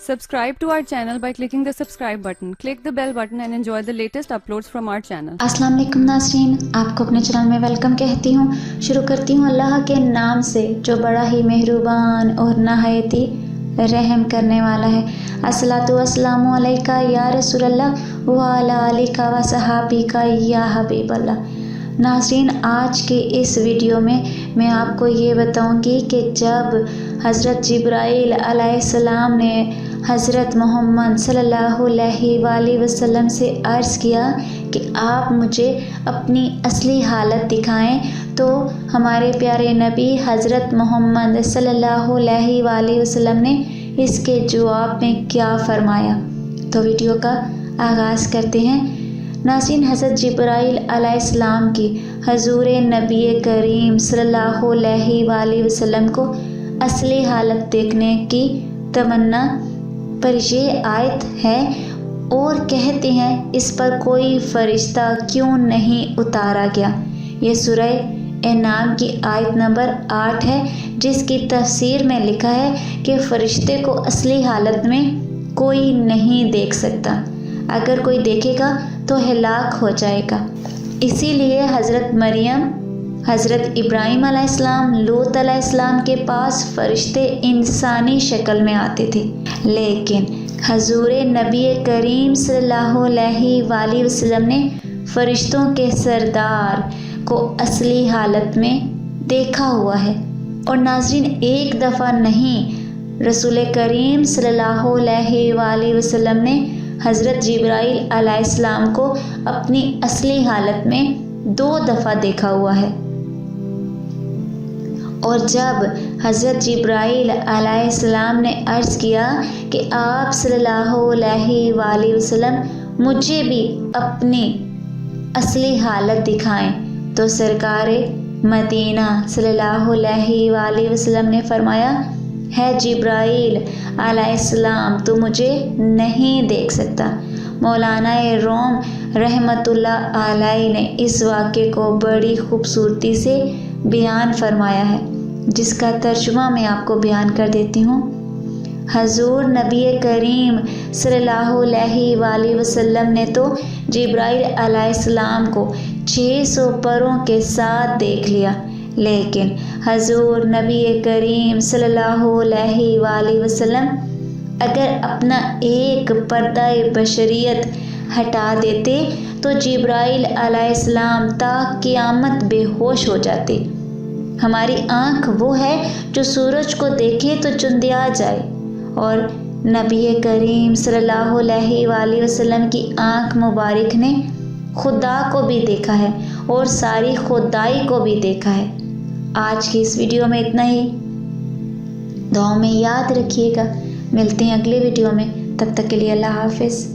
Subscribe to our channel by clicking the subscribe button. Click the bell button and enjoy the latest uploads from our channel. अस्सलाम वालेकुम नाज़रीन, आपको अपने channel में welcome कहती हूँ। शुरू करती हूँ अल्लाह के नाम से जो बड़ा ही मेहरबान और नहायत ही रहम करने वाला है। अस्सलातु वस्सलामु अलैका या रसूलल्लाह व अला आलिका व सहाबिका या हबीबल्लाह। नाज़रीन, आज के इस वीडियो में मैं आपको ये बताऊंगी कि जब हज़रत जिब्राईल अलैहिस्सलाम ने हज़रत मोहम्मद सल्लल्लाहु अलैहि वसल्लम से अर्ज़ किया कि आप मुझे अपनी असली हालत दिखाएं, तो हमारे प्यारे नबी हज़रत मोहम्मद सल्लल्लाहु अलैहि वसल्लम ने इसके जवाब में क्या फ़रमाया। तो वीडियो का आगाज़ करते हैं। नाज़रीन, हज़रत जिब्राईल अलैहिस्सलाम की हज़ूर नबी करीम सल्लल्लाहु अलैहि वसल्लम को असली हालत देखने की तमन्ना पर ये आयत है और कहते हैं इस पर कोई फ़रिश्ता क्यों नहीं उतारा गया। ये सूरह एनाम की आयत नंबर 8 है, जिसकी तफसीर में लिखा है कि फ़रिश्ते को असली हालत में कोई नहीं देख सकता, अगर कोई देखेगा तो हलाक हो जाएगा। इसीलिए हज़रत मरियम, हज़रत इब्राहीम अलैहिस्सलाम, लूत अलैहिस्सलाम के पास फ़रिश्ते इंसानी शक्ल में आते थे, लेकिन हज़ूर नबी करीम सल्लल्लाहु अलैहि वसल्लम ने फ़रिश्तों के सरदार को असली हालत में देखा हुआ है। और नाज़रीन, एक दफ़ा नहीं, रसूल करीम सल्लल्लाहु अलैहि वसल्लम ने हज़रत जिब्राईल अलैहिस्सलाम को अपनी असली हालत में 2 दफ़ा देखा हुआ है। और जब हज़रत जिब्राईल अलैहिस्सलाम ने अर्ज़ किया कि आप सल्लल्लाहु अलैहि वसल्लम मुझे भी अपनी असली हालत दिखाएं, तो सरकार मदीना सल्लल्लाहु अलैहि वसल्लम ने फरमाया, है जिब्राईल अलैहिस्सलाम, तो मुझे नहीं देख सकता। मौलाना रोम रहमतुल्लाह अलैह ने इस वाक़े को बड़ी खूबसूरती से बयान फरमाया है, जिसका तर्जुमा मैं आपको बयान कर देती हूँ। हज़ूर नबी करीम सल्लल्लाहु अलैहि वसल्लम ने तो जिब्राईल अलैहिस्सलाम को 600 परों के साथ देख लिया, लेकिन हज़ूर नबी करीम सल्लल्लाहु अलैहि वसल्लम अगर अपना एक पर्दा बशरियत हटा देते तो जिब्राईल अलैहिस्सलाम ता क़यामत बेहोश हो जाते। हमारी आँख वो है जो सूरज को देखे तो चुंदिया जाए, और नबी करीम सल्लल्लाहु अलैहि वसल्लम की आँख मुबारक ने खुदा को भी देखा है और सारी खुदाई को भी देखा है। आज की इस वीडियो में इतना ही। दुआओं में याद रखिएगा। मिलते हैं अगले वीडियो में, तब तक के लिए अल्लाह हाफ़िज़।